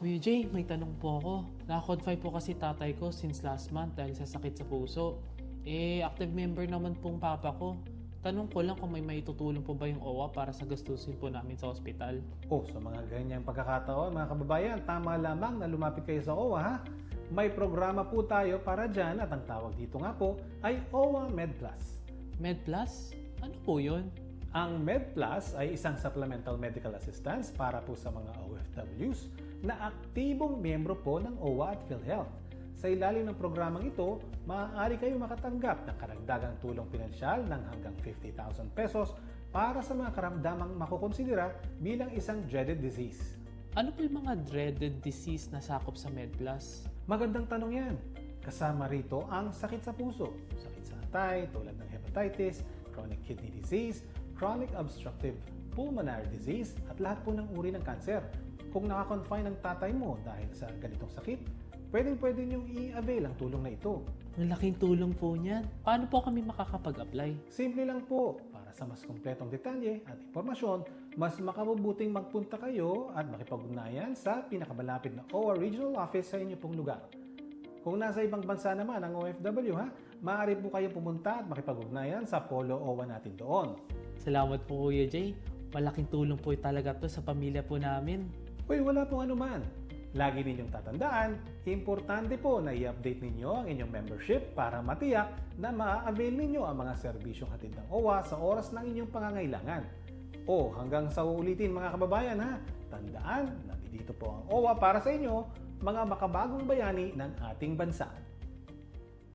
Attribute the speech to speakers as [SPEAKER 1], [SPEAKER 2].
[SPEAKER 1] Kuya Jay, may tanong po ako. Naka-confine po kasi tatay ko since last month dahil sa sakit sa puso. Active member naman pong papa ko. Tanong ko lang kung may maitutulong po ba yung OWA para sa gastusin po namin sa ospital.
[SPEAKER 2] Sa mga ganyang pagkakataon, mga kababayan, tama lamang na lumapit kayo sa OWA, ha? May programa po tayo para dyan at ang tawag dito nga po ay OWA MedPlus.
[SPEAKER 1] MedPlus? Ano po yun?
[SPEAKER 2] Ang MedPlus ay isang supplemental medical assistance para po sa mga OFWs na aktibong miyembro po ng OWA at PhilHealth. Sa ilalim ng programang ito, maaari kayong makatanggap ng karagdagang tulong pinansyal ng hanggang 50,000 pesos para sa mga karamdamang makukonsidera bilang isang dreaded disease.
[SPEAKER 1] Ano po yung mga dreaded disease na sakop sa MedPlus?
[SPEAKER 2] Magandang tanong yan. Kasama rito ang sakit sa puso, sakit sa atay tulad ng hepatitis, chronic kidney disease, chronic obstructive pulmonary disease at lahat po ng uri ng kanser. Kung nakakonfine ang tatay mo dahil sa ganitong sakit, pwede niyong i-avail ang tulong na ito.
[SPEAKER 1] Ang laking tulong po niyan. Paano po kami makakapag-apply?
[SPEAKER 2] Simple lang po. Para sa mas kumpletong detalye at impormasyon, mas makabubuting magpunta kayo at makipag-ugnayan sa pinakamalapit na OWA Regional Office sa inyo pong lugar. Kung nasa ibang bansa naman ang OFW, maaari po kayong pumunta at makipag-ugnayan sa Polo OWA natin doon.
[SPEAKER 1] Salamat po Kuya Jay. Malaking tulong po talaga to sa pamilya po namin.
[SPEAKER 2] Wala pong anuman. Lagi ninyong tatandaan, importante po na i-update ninyo ang inyong membership para matiyak na maa-avail ninyo ang mga serbisyong hatid ng OWA sa oras ng inyong pangangailangan. Hanggang sa uulitin mga kababayan, tandaan na dito po ang OWA para sa inyo, mga makabagong bayani ng ating bansa.